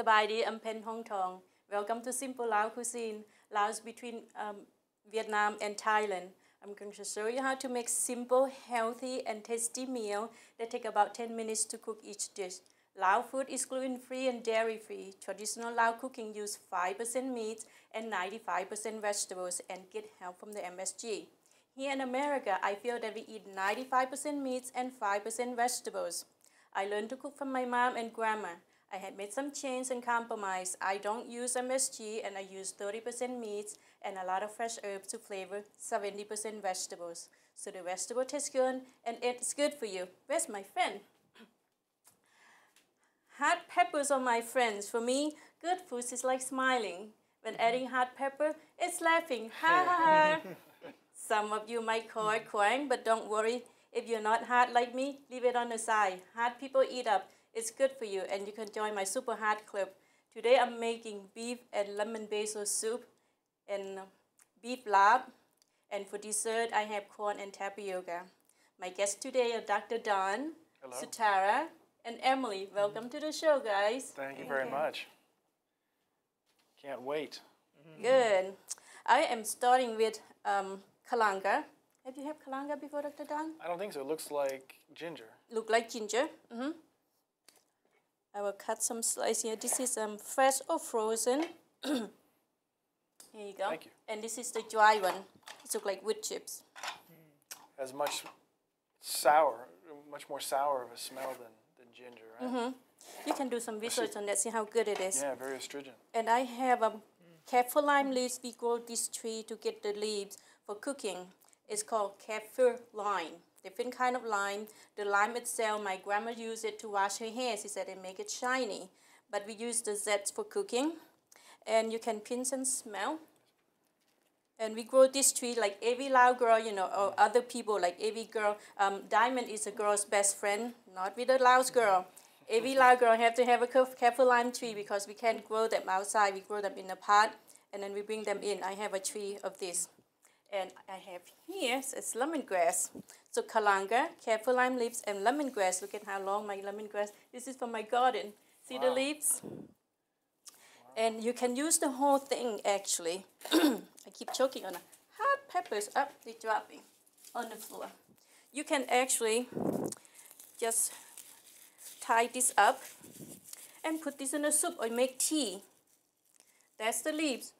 Sabaydi, I'm Penn Hongthong. Welcome to Simple Lao Cuisine. Laos between Vietnam and Thailand. I'm going to show you how to make simple, healthy, and tasty meal that take about 10 minutes to cook each dish. Lao food is gluten-free and dairy-free. Traditional Lao cooking use 5% meat and 95% vegetables and get help from the MSG. Here in America, I feel that we eat 95% meats and 5% vegetables. I learned to cook from my mom and grandma. I had made some change and compromise. I don't use MSG and I use 30% meats and a lot of fresh herbs to flavor 70% vegetables. So the vegetable tastes good and it's good for you. Where's my friend? Hot peppers are my friends. For me, good food is like smiling. When adding hot pepper, it's laughing. Ha ha ha. Some of you might call it crying, but don't worry. If you're not hot like me, leave it on the side. Hot people eat up. It's good for you, and you can join my super hot club. Today I'm making beef and lemon basil soup and beef lard. And for dessert, I have corn and tapioca. My guests today are Dr. Don, hello, Sutara, and Emily. Welcome to the show, guys. Thank you very much. Can't wait. Good. I am starting with kalanga. Have you had kalanga before, Dr. Don? I don't think so. It looks like ginger. Look like ginger. I will cut some slices here. This is fresh or frozen. Here you go. Thank you. And this is the dry one. It looks like wood chips. Has much more sour of a smell than ginger, right? You can do some research on that, see how good it is. Yeah, very astringent. And I have kaffir lime leaves. We grow this tree to get the leaves for cooking. It's called kaffir lime. Different kind of lime. The lime itself, my grandma used it to wash her hair. She said it make it shiny. But we use the zest for cooking. And you can pinch and smell. And we grow this tree like every Lao girl, you know, or other people, like every girl. Diamond is a girl's best friend, not with a Laos girl. Every Lao girl have to have a kaffir lime tree because we can't grow them outside. We grow them in a pot, and then we bring them in. I have a tree of this. And I have here, it's lemongrass. So kalanga, kaffir lime leaves, and lemongrass. Look at how long my lemongrass. This is from my garden. See the leaves? Wow. And you can use the whole thing, actually. I keep choking on the hot peppers. Up, they're dropping on the floor. You can actually just tie this up and put this in a soup or make tea. That's the leaves.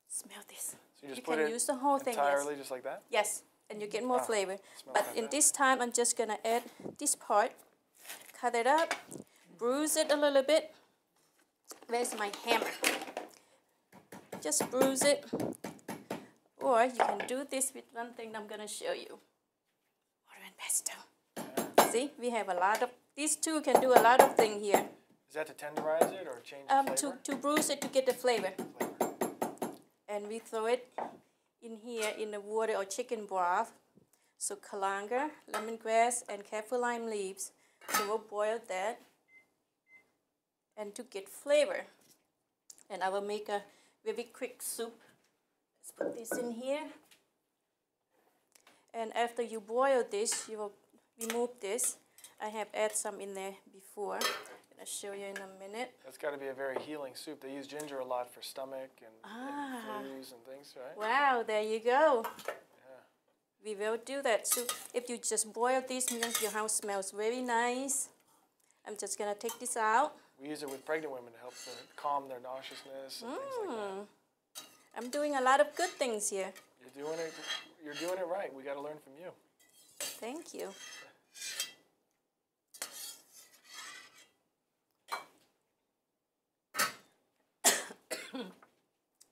Smell this. So you just can use the whole thing entirely just like that? Yes, and you get more flavor. But in this time, I'm just going to add this part, cut it up, bruise it a little bit. Where's my hammer? Just bruise it. Or you can do this with one thing I'm going to show you. Water and pesto. Yeah. See, we have a lot of, these two can do a lot of things here. Is that to tenderize it or change the flavor? To bruise it to get the flavor. And we throw it in here in the water or chicken broth. So kalanga, lemongrass, and kaffir lime leaves. So we'll boil that and to get flavor. And I will make a very quick soup. Let's put this in here. And after you boil this, you will remove this. I have added some in there before. I'll show you in a minute. That's got to be a very healing soup. They use ginger a lot for stomach and flus and things, right? Wow, there you go. Yeah. We will do that. So if you just boil this, your house smells very nice. I'm just going to take this out. We use it with pregnant women to help calm their nauseousness and things like that. I'm doing a lot of good things here. You're doing it right. We got to learn from you. Thank you.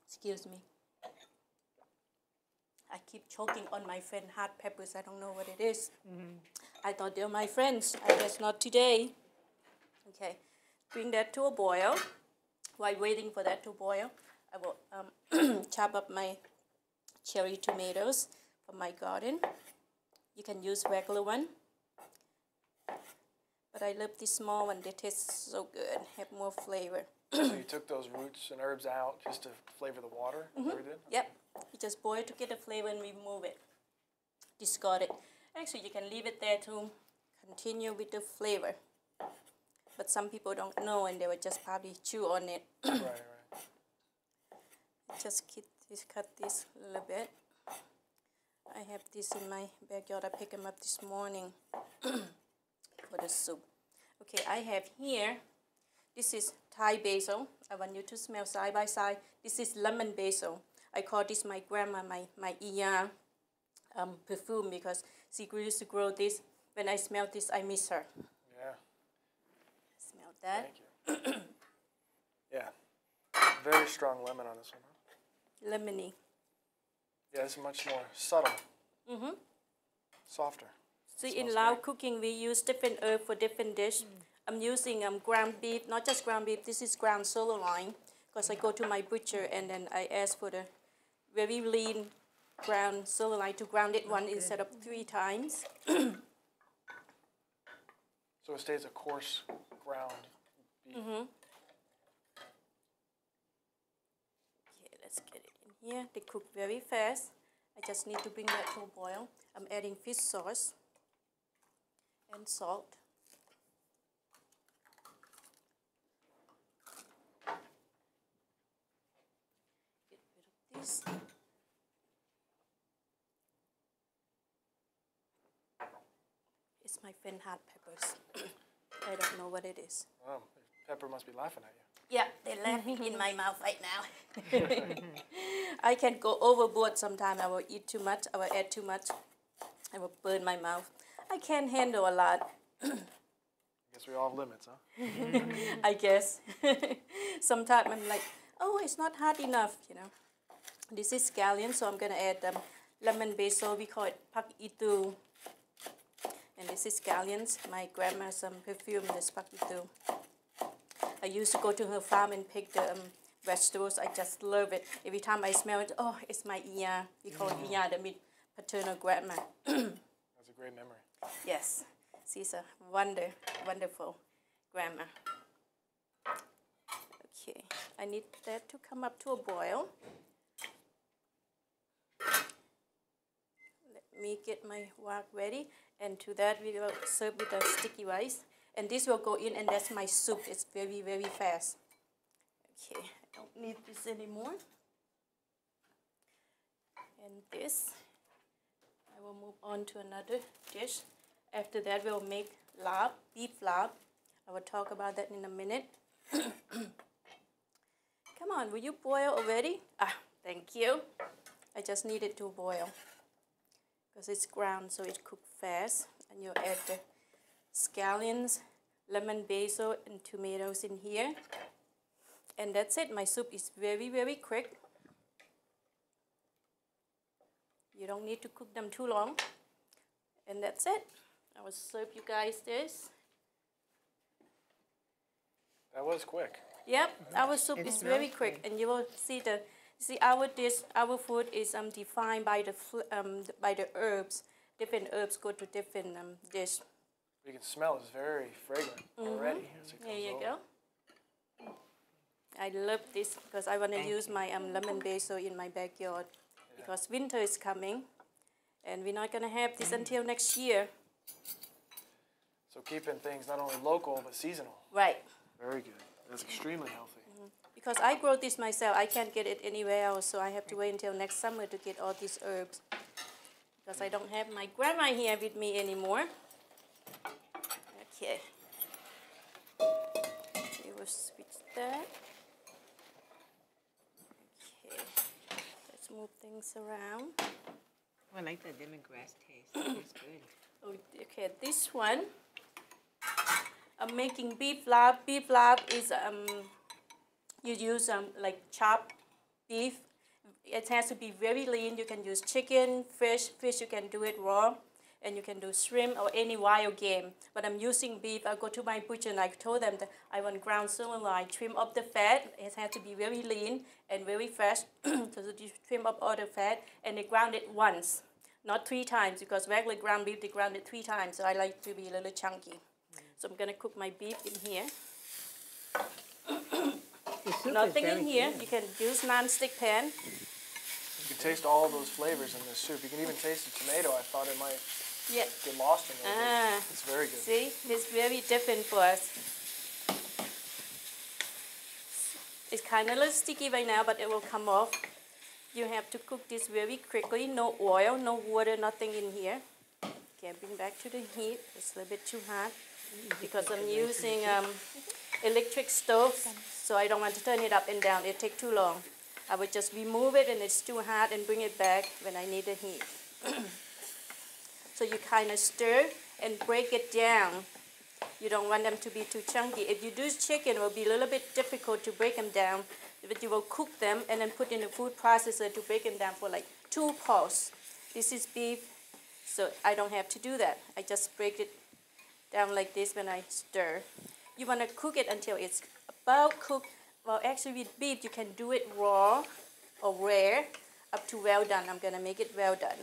Excuse me. I keep choking on my friend hot peppers. I don't know what it is. I thought they were my friends. I guess not today. Okay, bring that to a boil. While waiting for that to boil, I will chop up my cherry tomatoes from my garden. You can use regular one. But I love this small one. They taste so good, have more flavor. So you took those roots and herbs out just to flavor the water? Is that what you did? Yep. You just boil to get the flavor and remove it. Discard it. Actually, you can leave it there to continue with the flavor. but some people don't know and they will just probably chew on it. Right, right. Just cut this a little bit. I have this in my backyard. I picked them up this morning for the soup. Okay, I have here, this is Thai basil. I want you to smell side by side. This is lemon basil. I call this my grandma, my Iya perfume, because she used to grow this. When I smell this, I miss her. Yeah. Smell that. Thank you. Yeah. Very strong lemon on this one, huh? Lemony. Yeah, it's much more subtle. Mm-hmm. Softer. See, in Lao cooking, we use different herbs for different dishes. I'm using ground beef, not just ground beef, this is ground sirloin, because I go to my butcher and then I ask for the very lean ground sirloin to ground it one instead of 3 times. So it stays a coarse ground beef. Mm-hmm. Okay, let's get it in here. They cook very fast. I just need to bring that to a boil. I'm adding fish sauce and salt. Get rid of this. It's my Penn peppers. I don't know what it is. Oh, Pepper must be laughing at you. Yeah, they're laughing in my mouth right now. I can go overboard sometimes. I will eat too much. I will add too much. I will burn my mouth. I can't handle a lot. I guess we all have limits, huh? I guess. Sometimes I'm like, oh, it's not hot enough, you know. This is scallion, so I'm going to add lemon basil. We call it pak itu. And this is scallions. My grandma's perfume is pak itu. I used to go to her farm and pick the vegetables. I just love it. Every time I smell it, oh, it's my Iya. We call it Iya, the paternal grandma. That's a great memory. Yes, she's a wonderful grandma. Okay, I need that to come up to a boil. Let me get my wok ready, and to that we will serve with the sticky rice. And this will go in, and that's my soup. It's very, very fast. Okay, I don't need this anymore. And this, I will move on to another dish. After that, we'll make lard, beef lard. I will talk about that in a minute. Come on, will you boil already? Ah, thank you. I just need it to boil because it's ground, so it cooks fast. And you add the scallions, lemon basil, and tomatoes in here. And that's it. My soup is very, very quick. You don't need to cook them too long. And that's it. I will serve you guys this. That was quick. Yep, our soup is very quick, and you will see our dish, our food is defined by the herbs. Different herbs go to different dish. You can smell it's very fragrant already. As it comes There you over. go. I love this because I want to use my lemon basil in my backyard because winter is coming, and we're not gonna have this until next year. So keeping things not only local but seasonal. Right. Very good. That's extremely healthy. Because I grow this myself, I can't get it anywhere else, so I have to wait until next summer to get all these herbs. Because I don't have my grandma here with me anymore. Okay. We will switch that. Okay. Let's move things around. I like the lemongrass taste. It's good. Okay, this one, I'm making beef lard. Beef lard is you use like chopped beef. It has to be very lean. You can use chicken, fish. Fish you can do it raw, and you can do shrimp or any wild game. But I'm using beef. I go to my butcher and I told them that I want ground sirloin. Trim up the fat. It has to be very lean and very fresh. So you trim up all the fat, and they ground it once, not 3 times, because regular ground beef they ground it 3 times. So I like to be a little chunky. So I'm gonna cook my beef in here. Nothing in here. Good. You can use non-stick pan. You can taste all those flavors in this soup. You can even taste the tomato. I thought it might Yeah. get lost in there. Ah. It's very good. See, it's very different for us. It's kind of a little sticky right now, but it will come off. You have to cook this very quickly. No oil, no water, nothing in here. Okay, bring back to the heat. It's a little bit too hot because I'm using electric stove, so I don't want to turn it up and down. It takes too long. I would just remove it and it's too hot and bring it back when I need the heat. So you kind of stir and break it down. You don't want them to be too chunky. If you do chicken, it will be a little bit difficult to break them down, but you will cook them and then put in the food processor to break them down for like 2 pulses. This is beef, so I don't have to do that. I just break it down like this when I stir. You want to cook it until it's about cooked. Well, actually with beef, you can do it raw or rare up to well done. I'm going to make it well done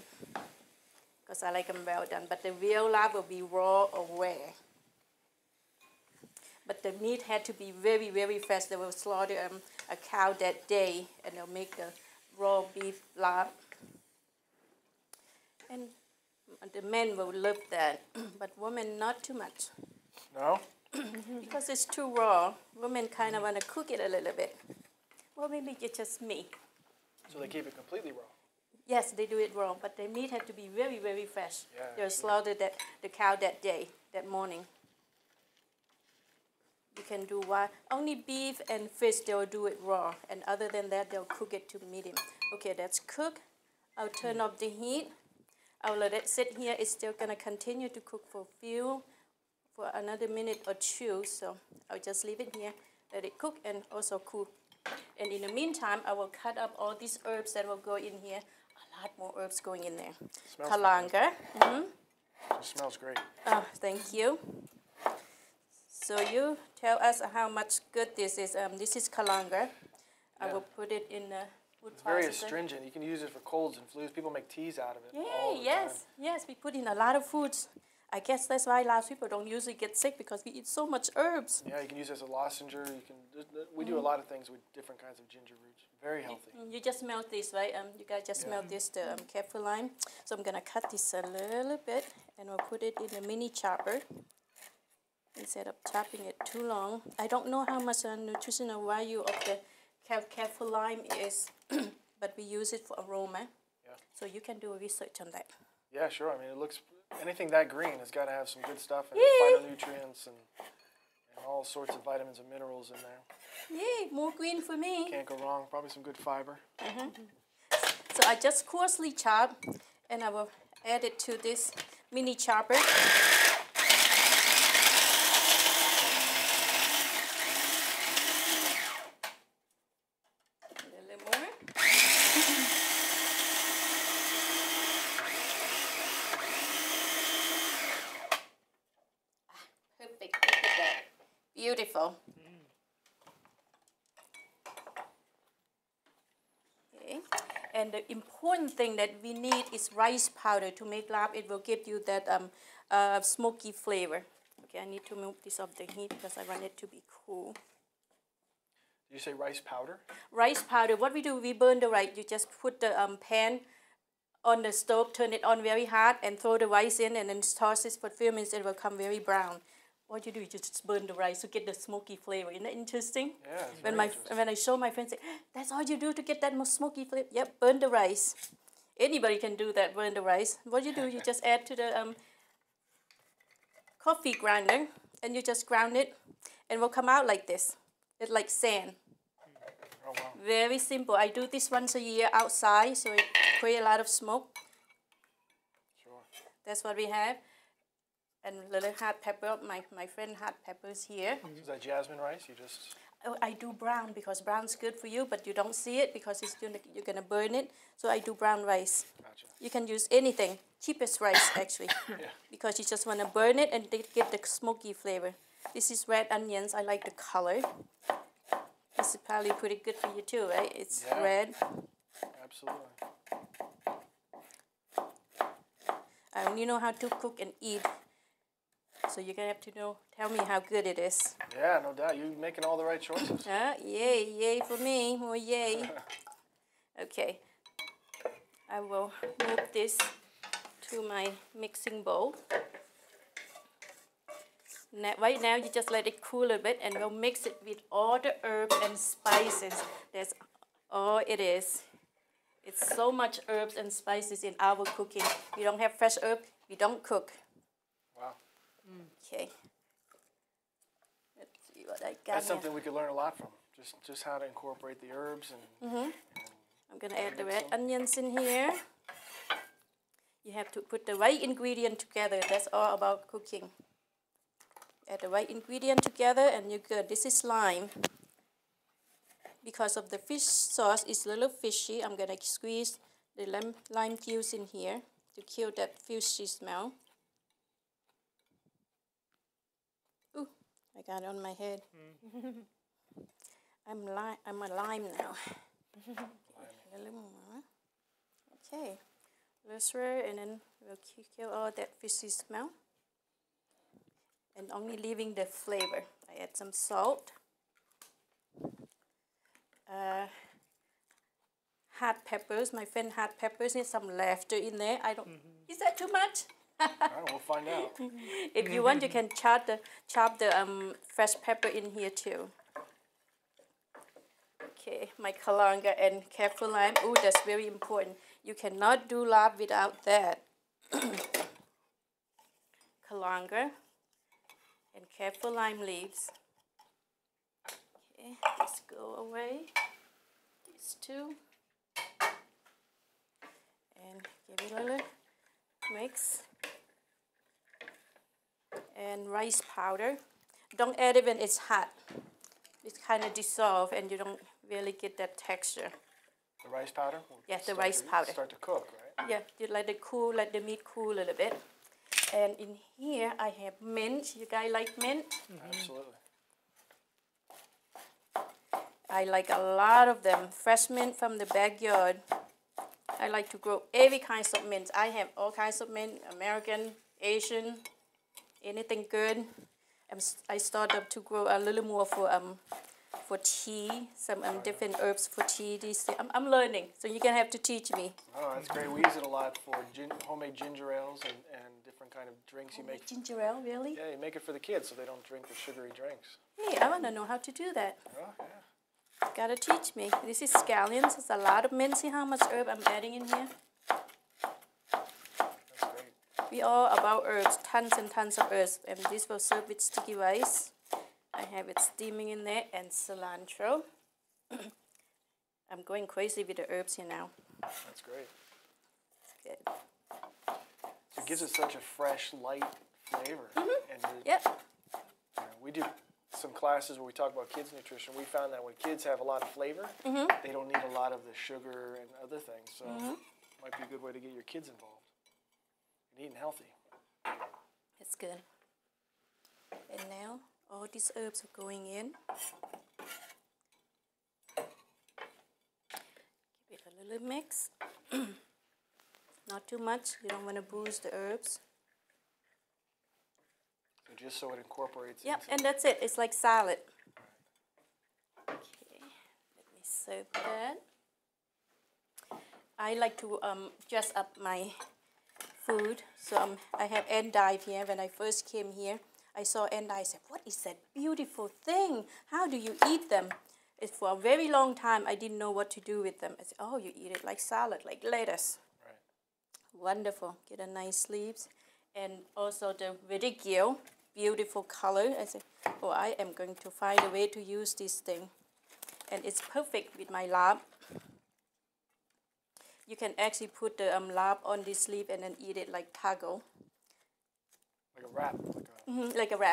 because I like them well done. But the real lard will be raw or rare. But the meat had to be very, very fresh. They will slaughter a cow that day and they'll make the raw beef lard. And the men will love that, but women not too much. No? Because it's too raw. Women kind of want to cook it a little bit. Well, maybe it's just me. So they keep it completely raw? Yes, they do it raw, but the meat had to be very, very fresh. Yeah, They'll slaughter the cow that day, that morning. You can do only beef and fish, they'll do it raw. And other than that, they'll cook it to medium. Okay, that's cooked. I'll turn off the heat. I'll let it sit here. It's still going to continue to cook for another minute or 2. So I'll just leave it here, let it cook and also cool. And in the meantime, I will cut up all these herbs that will go in here. A lot more herbs going in there. Kalanga. It smells great. Oh, thank you. So you tell us how much good this is. This is kalanga. I will put it in the food processor. It's very astringent. You can use it for colds and flus. People make teas out of it all the time. Yes, we put in a lot of foods. I guess that's why a lot of people don't usually get sick because we eat so much herbs. Yeah, you can use it as a lozenger. We do a lot of things with different kinds of ginger roots. Very healthy. You just melt this, right? You guys just melt this, the kaffir lime. So I'm going to cut this a little bit and we'll put it in a mini chopper instead of chopping it too long. I don't know how much nutritional value of the kaffir lime is, but we use it for aroma. Yeah. So you can do a research on that. Yeah, sure. I mean, it looks, anything that green has got to have some good stuff and phytonutrients and all sorts of vitamins and minerals in there. Yay, more green for me. Can't go wrong. Probably some good fiber. So I just coarsely chop and I will add it to this mini chopper. Beautiful. Okay. And the important thing that we need is rice powder to make lard. It will give you that smoky flavor. Okay, I need to move this off the heat because I want it to be cool. Did you say rice powder? Rice powder. What we do, we burn the rice. You just put the pan on the stove, turn it on very hot, and throw the rice in, and then toss it for a few minutes. It will come very brown. What you do, you just burn the rice to get the smoky flavor. Isn't that interesting? Yeah, it's very interesting. When I show my friends, say, that's all you do to get that smoky flavor? Yep, burn the rice. Anybody can do that, burn the rice. What you do, you just add to the coffee grinder, and you just ground it, and it will come out like this. It's like sand. Oh, wow. Very simple. I do this once a year outside, so it creates a lot of smoke. Sure. That's what we have. And a little hot pepper. My friend hot peppers here. Is that jasmine rice? You just... Oh, I do brown because brown's good for you, but you don't see it because you're gonna burn it. So I do brown rice. Gotcha. You can use anything, cheapest rice actually, because you just wanna burn it and get the smoky flavor. This is red onions. I like the color. This is probably pretty good for you too, right? It's red. Absolutely. I only know how to cook and eat. So you're going to have to tell me how good it is. Yeah, no doubt. You're making all the right choices. Yay for me. More yay. Okay. I will move this to my mixing bowl. Right now, you just let it cool a bit, and we'll mix it with all the herbs and spices. That's all it is. It's so much herbs and spices in our cooking. We don't have fresh herb, we don't cook. Wow. Okay. Let's see what I got That's here. something we could learn a lot from. Just how to incorporate the herbs and I'm gonna add the red onions in here. You have to put the right ingredient together. That's all about cooking. Add the right ingredient together and you're good. This is lime. Because of the fish sauce is a little fishy, I'm gonna squeeze the lime juice in here to kill that fishy smell. Ooh, I got it on my head. I'm a lime now. A little more. Okay, let's stir and then we'll kill all that fishy smell. And only leaving the flavor. I add some salt. Hot peppers. My friend had peppers and some laughter in there. I don't. Is that too much? all right, we'll find out. If you want, you can chop the fresh pepper in here too. Okay, my kalanga and careful lime. Oh, that's very important. You cannot do lab without that. Kalanga and careful lime leaves. Okay, let's go away. These two. And give it a little mix. And rice powder. Don't add it when it's hot. It's kind of dissolve and you don't really get that texture. The rice powder? Yes, the rice powder. Start to cook, right? Yeah, you let it cool, let the meat cool a little bit. And in here I have mint. You guys like mint? Absolutely. I like a lot of them. Fresh mint from the backyard. I like to grow every kind of mint. I have all kinds of mint, American, Asian, anything good. I started to grow a little more for tea, some different herbs for tea. I'm learning, so you're gonna have to teach me. Oh, that's great. We use it a lot for homemade ginger ales and different kind of drinks you make. Ginger ale, really? Yeah, you make it for the kids so they don't drink the sugary drinks. Hey, I wanna know how to do that. Oh, yeah. Gotta teach me. This is scallions. There's a lot of mint. See how much herb I'm adding in here? That's great. We all about herbs, tons and tons of herbs. And this will serve with sticky rice. I have it steaming in there and cilantro. I'm going crazy with the herbs here now. That's great. Good. It gives it such a fresh, light flavor. And Yep. we do some classes where we talk about kids' nutrition. We found that when kids have a lot of flavor, they don't need a lot of the sugar and other things. So it might be a good way to get your kids involved and eating healthy. That's good. And now all these herbs are going in. Give it a little mix. Not too much. You don't want to bruise the herbs. So just so it incorporates. Yep, into and that's it. It's like salad. Okay, let me serve that. I like to dress up my food. So I have endive here. When I first came here, I saw endive. I said, what is that beautiful thing? How do you eat them? It's for a very long time, I didn't know what to do with them. I said, oh, you eat it like salad, like lettuce. Right. Wonderful. Get a nice leaves. And also the radicchio, beautiful color. I said, oh, I am going to find a way to use this thing. And it's perfect with my lab. You can actually put the lab on this leaf and then eat it like taco. Like a wrap. Like a wrap.